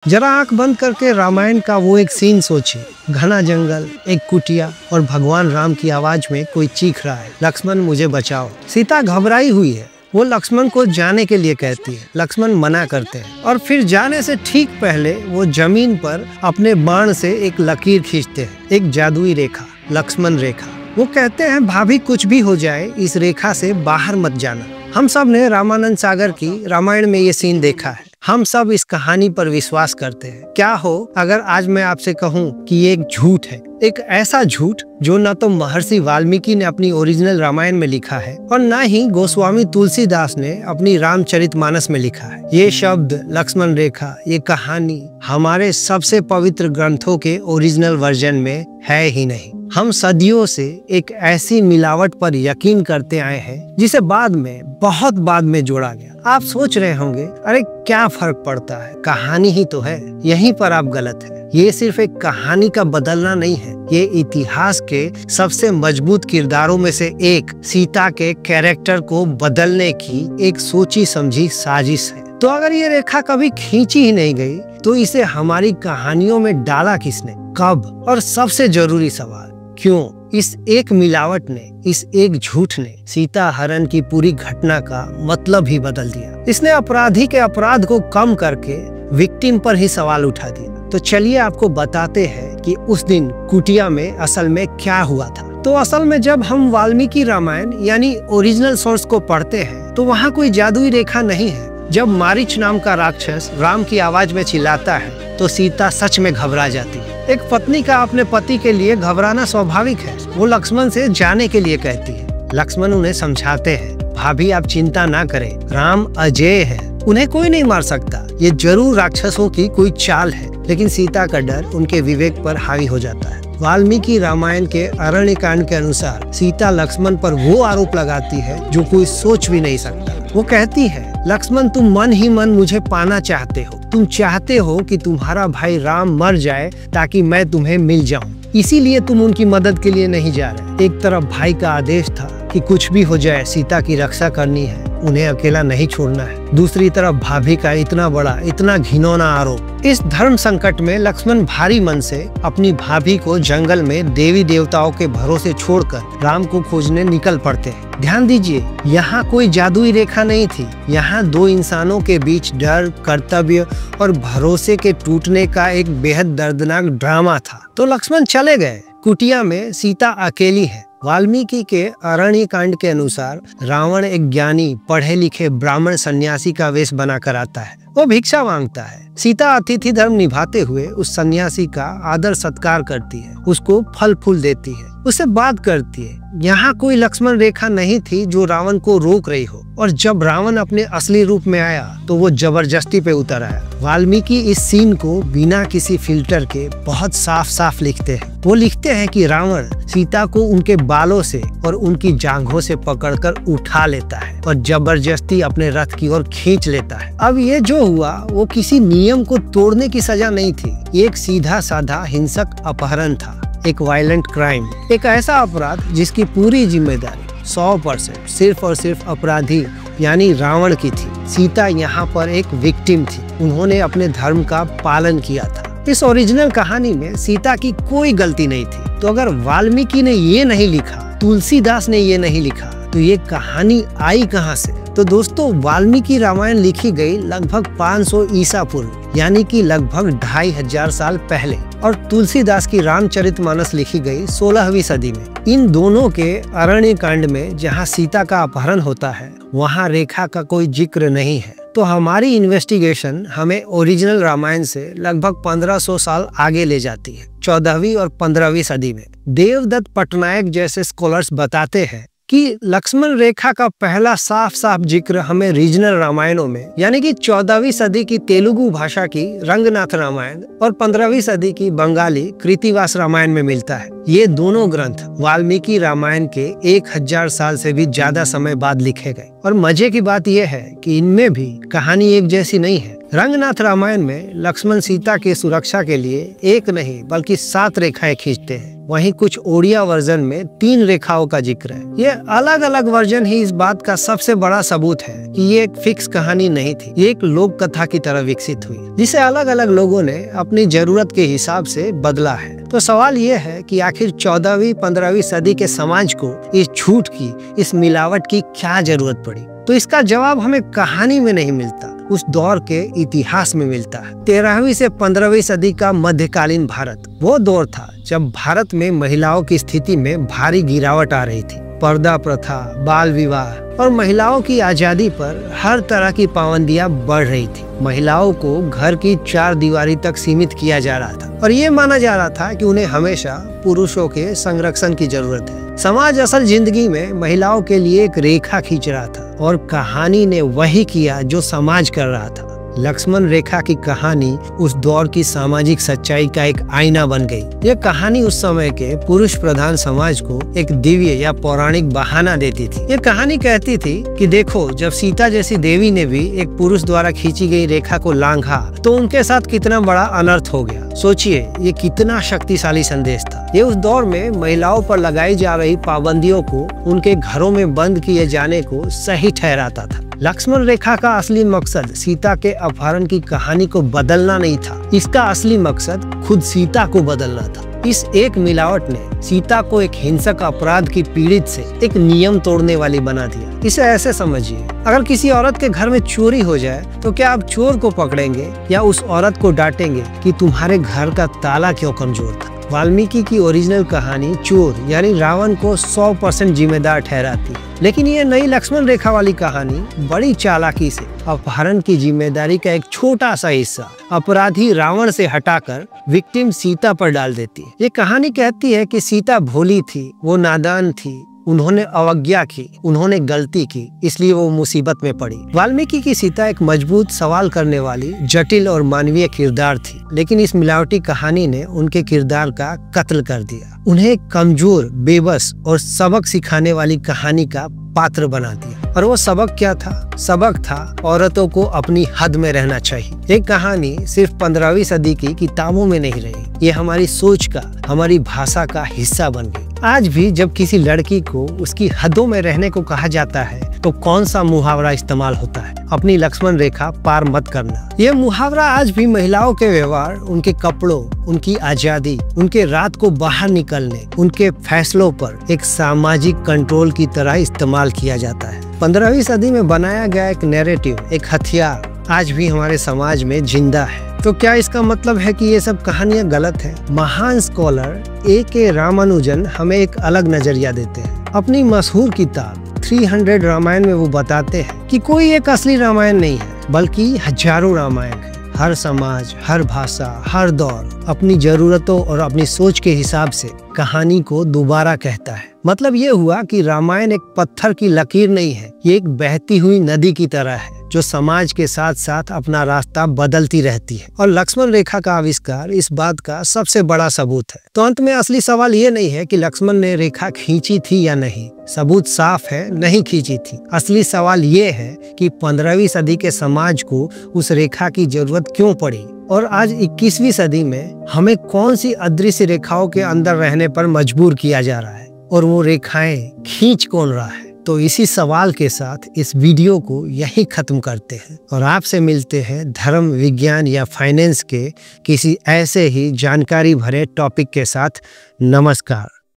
जरा आंख बंद करके रामायण का वो एक सीन सोचिए। घना जंगल, एक कुटिया और भगवान राम की आवाज में कोई चीख रहा है, लक्ष्मण मुझे बचाओ। सीता घबराई हुई है, वो लक्ष्मण को जाने के लिए कहती है। लक्ष्मण मना करते हैं और फिर जाने से ठीक पहले वो जमीन पर अपने बाण से एक लकीर खींचते हैं, एक जादुई रेखा, लक्ष्मण रेखा। वो कहते हैं भाभी कुछ भी हो जाए इस रेखा से बाहर मत जाना। हम सब ने रामानंद सागर की रामायण में ये सीन देखा है। हम सब इस कहानी पर विश्वास करते हैं। क्या हो अगर आज मैं आपसे कहूँ कि ये एक झूठ है, एक ऐसा झूठ जो न तो महर्षि वाल्मीकि ने अपनी ओरिजिनल रामायण में लिखा है और न ही गोस्वामी तुलसीदास ने अपनी रामचरितमानस में लिखा है। ये शब्द लक्ष्मण रेखा, ये कहानी हमारे सबसे पवित्र ग्रंथों के ओरिजिनल वर्जन में है ही नहीं। हम सदियों से एक ऐसी मिलावट पर यकीन करते आए हैं जिसे बाद में, बहुत बाद में जोड़ा गया। आप सोच रहे होंगे अरे क्या फर्क पड़ता है, कहानी ही तो है। यहीं पर आप गलत हैं। ये सिर्फ एक कहानी का बदलना नहीं है, ये इतिहास के सबसे मजबूत किरदारों में से एक सीता के कैरेक्टर को बदलने की एक सोची समझी साजिश है। तो अगर ये रेखा कभी खींची ही नहीं गई तो इसे हमारी कहानियों में डाला किसने, कब, और सबसे जरूरी सवाल क्यों? इस एक मिलावट ने, इस एक झूठ ने सीता हरण की पूरी घटना का मतलब ही बदल दिया। इसने अपराधी के अपराध को कम करके विक्टिम पर ही सवाल उठा दिया। तो चलिए आपको बताते हैं कि उस दिन कुटिया में असल में क्या हुआ था। तो असल में जब हम वाल्मीकि रामायण यानी ओरिजिनल सोर्स को पढ़ते हैं तो वहाँ कोई जादुई रेखा नहीं है। जब मारीच नाम का राक्षस राम की आवाज में चिल्लाता है तो सीता सच में घबरा जाती है। एक पत्नी का अपने पति के लिए घबराना स्वाभाविक है। वो लक्ष्मण से जाने के लिए कहती है। लक्ष्मण उन्हें समझाते हैं, भाभी आप चिंता ना करें, राम अजेय है, उन्हें कोई नहीं मार सकता। ये जरूर राक्षसों की कोई चाल है। लेकिन सीता का डर उनके विवेक पर हावी हो जाता है। वाल्मीकि रामायण के अरण्य कांड के अनुसार सीता लक्ष्मण पर वो आरोप लगाती है जो कोई सोच भी नहीं सकता। वो कहती है, लक्ष्मण तुम मन ही मन मुझे पाना चाहते हो, तुम चाहते हो कि तुम्हारा भाई राम मर जाए ताकि मैं तुम्हें मिल जाऊं, इसीलिए तुम उनकी मदद के लिए नहीं जा रहे। एक तरफ भाई का आदेश था कि कुछ भी हो जाए सीता की रक्षा करनी है, उन्हें अकेला नहीं छोड़ना है। दूसरी तरफ भाभी का इतना बड़ा, इतना घिनौना आरोप। इस धर्म संकट में लक्ष्मण भारी मन से अपनी भाभी को जंगल में देवी देवताओं के भरोसे छोड़कर राम को खोजने निकल पड़ते हैं। ध्यान दीजिए, यहाँ कोई जादुई रेखा नहीं थी। यहाँ दो इंसानों के बीच डर, कर्तव्य और भरोसे के टूटने का एक बेहद दर्दनाक ड्रामा था। तो लक्ष्मण चले गए। कुटिया में सीता अकेली है। वाल्मीकि के अरण्य कांड के अनुसार रावण एक ज्ञानी, पढ़े लिखे ब्राह्मण सन्यासी का वेश बनाकर आता है। वो भिक्षा मांगता है। सीता अतिथि धर्म निभाते हुए उस सन्यासी का आदर सत्कार करती है, उसको फल फूल देती है, उससे बात करती है। यहाँ कोई लक्ष्मण रेखा नहीं थी जो रावण को रोक रही हो। और जब रावण अपने असली रूप में आया तो वो जबरदस्ती पे उतर आया। वाल्मीकि इस सीन को बिना किसी फिल्टर के बहुत साफ साफ लिखते हैं। वो लिखते हैं कि रावण सीता को उनके बालों से और उनकी जांघों से पकड़कर उठा लेता है और जबरदस्ती अपने रथ की ओर खींच लेता है। अब ये जो हुआ वो किसी नियम को तोड़ने की सजा नहीं थी, ये एक सीधा साधा हिंसक अपहरण था, एक वायलेंट क्राइम, एक ऐसा अपराध जिसकी पूरी जिम्मेदारी 100% सिर्फ और सिर्फ अपराधी यानी रावण की थी। सीता यहाँ पर एक विक्टिम थी, उन्होंने अपने धर्म का पालन किया था। इस ओरिजिनल कहानी में सीता की कोई गलती नहीं थी। तो अगर वाल्मीकि ने ये नहीं लिखा, तुलसीदास ने ये नहीं लिखा, तो ये कहानी आई कहाँ से? तो दोस्तों, वाल्मीकि रामायण लिखी गई लगभग 500 ईसा पूर्व यानी कि लगभग 2500 साल पहले, और तुलसीदास की रामचरितमानस लिखी गई 16वीं सदी में। इन दोनों के अरण्य कांड में जहाँ सीता का अपहरण होता है वहाँ रेखा का कोई जिक्र नहीं है। तो हमारी इन्वेस्टिगेशन हमें ओरिजिनल रामायण से लगभग 1500 साल आगे ले जाती है, 14वीं और 15वीं सदी में। देवदत्त पटनायक जैसे स्कॉलर्स बताते हैं कि लक्ष्मण रेखा का पहला साफ साफ जिक्र हमें रीजनल रामायणों में यानी कि 14वीं सदी की तेलुगु भाषा की रंगनाथ रामायण और 15वीं सदी की बंगाली कृतिवास रामायण में मिलता है। ये दोनों ग्रंथ वाल्मीकि रामायण के 1000 साल से भी ज्यादा समय बाद लिखे गए। और मजे की बात यह है कि इनमें भी कहानी एक जैसी नहीं है। रंगनाथ रामायण में लक्ष्मण सीता की सुरक्षा के लिए एक नहीं बल्कि 7 रेखाएं खींचते हैं। वहीं कुछ ओडिया वर्जन में 3 रेखाओं का जिक्र है। ये अलग अलग वर्जन ही इस बात का सबसे बड़ा सबूत है कि ये एक फिक्स कहानी नहीं थी, ये एक लोक कथा की तरह विकसित हुई, जिसे अलग अलग लोगों ने अपनी जरूरत के हिसाब से बदला है। तो सवाल ये है कि आखिर 14वीं-15वीं सदी के समाज को इस झूठ की, इस मिलावट की क्या जरूरत पड़ी? तो इसका जवाब हमें कहानी में नहीं मिलता, उस दौर के इतिहास में मिलता है। 13वीं से 15वीं सदी का मध्यकालीन भारत वो दौर था जब भारत में महिलाओं की स्थिति में भारी गिरावट आ रही थी। पर्दा प्रथा, बाल विवाह और महिलाओं की आजादी पर हर तरह की पाबंदियां बढ़ रही थी। महिलाओं को घर की 4 दीवारी तक सीमित किया जा रहा था और ये माना जा रहा था कि उन्हें हमेशा पुरुषों के संरक्षण की जरूरत है। समाज असल जिंदगी में महिलाओं के लिए एक रेखा खींच रहा था और कहानी ने वही किया जो समाज कर रहा था। लक्ष्मण रेखा की कहानी उस दौर की सामाजिक सच्चाई का एक आईना बन गई। यह कहानी उस समय के पुरुष प्रधान समाज को एक दिव्य या पौराणिक बहाना देती थी। यह कहानी कहती थी कि देखो, जब सीता जैसी देवी ने भी एक पुरुष द्वारा खींची गई रेखा को लांघा तो उनके साथ कितना बड़ा अनर्थ हो गया। सोचिए, ये कितना शक्तिशाली संदेश था। ये उस दौर में महिलाओं पर लगाई जा रही पाबंदियों को, उनके घरों में बंद किए जाने को सही ठहराता था। लक्ष्मण रेखा का असली मकसद सीता के अपहरण की कहानी को बदलना नहीं था, इसका असली मकसद खुद सीता को बदलना था। इस एक मिलावट ने सीता को एक हिंसक अपराध की पीड़ित से एक नियम तोड़ने वाली बना दिया। इसे ऐसे समझिए, अगर किसी औरत के घर में चोरी हो जाए तो क्या आप चोर को पकड़ेंगे या उस औरत को डांटेंगे कि तुम्हारे घर का ताला क्यों कमजोर था? वाल्मीकि की ओरिजिनल कहानी चोर यानी रावण को 100% जिम्मेदार ठहराती है, लेकिन ये नई लक्ष्मण रेखा वाली कहानी बड़ी चालाकी से अपहरण की जिम्मेदारी का एक छोटा सा हिस्सा अपराधी रावण से हटाकर विक्टिम सीता पर डाल देती है। ये कहानी कहती है कि सीता भोली थी, वो नादान थी, उन्होंने अवज्ञा की, उन्होंने गलती की, इसलिए वो मुसीबत में पड़ी। वाल्मीकि की सीता एक मजबूत, सवाल करने वाली, जटिल और मानवीय किरदार थी, लेकिन इस मिलावटी कहानी ने उनके किरदार का कत्ल कर दिया। उन्हें कमजोर, बेबस और सबक सिखाने वाली कहानी का पात्र बना दिया। और वो सबक क्या था? सबक था औरतों को अपनी हद में रहना चाहिए। एक कहानी सिर्फ 15वीं सदी की किताबों में नहीं रही, ये हमारी सोच का, हमारी भाषा का हिस्सा बन गई। आज भी जब किसी लड़की को उसकी हदों में रहने को कहा जाता है तो कौन सा मुहावरा इस्तेमाल होता है? अपनी लक्ष्मण रेखा पार मत करना। यह मुहावरा आज भी महिलाओं के व्यवहार, उनके कपड़ों, उनकी आजादी, उनके रात को बाहर निकलने, उनके फैसलों पर एक सामाजिक कंट्रोल की तरह इस्तेमाल किया जाता है। 15वीं सदी में बनाया गया एक नैरेटिव, एक हथियार आज भी हमारे समाज में जिंदा है। तो क्या इसका मतलब है कि ये सब कहानियां गलत है? महान स्कॉलर A.K. रामानुजन हमें एक अलग नजरिया देते हैं। अपनी मशहूर किताब 300 रामायण में वो बताते हैं कि कोई एक असली रामायण नहीं है, बल्कि हजारों रामायण है। हर समाज, हर भाषा, हर दौर अपनी जरूरतों और अपनी सोच के हिसाब से कहानी को दोबारा कहता है। मतलब ये हुआ कि रामायण एक पत्थर की लकीर नहीं है, ये एक बहती हुई नदी की तरह है जो समाज के साथ साथ अपना रास्ता बदलती रहती है। और लक्ष्मण रेखा का आविष्कार इस बात का सबसे बड़ा सबूत है। तो अंत में असली सवाल ये नहीं है कि लक्ष्मण ने रेखा खींची थी या नहीं, सबूत साफ है, नहीं खींची थी। असली सवाल ये है कि 15वीं सदी के समाज को उस रेखा की जरूरत क्यों पड़ी और आज 21वीं सदी में हमें कौन सी अदृश्य रेखाओं के अंदर रहने पर मजबूर किया जा रहा है और वो रेखाएं खींच कौन रहा है। तो इसी सवाल के साथ इस वीडियो को यहीं खत्म करते हैं और आपसे मिलते हैं धर्म, विज्ञान या फाइनेंस के किसी ऐसे ही जानकारी भरे टॉपिक के साथ। नमस्कार।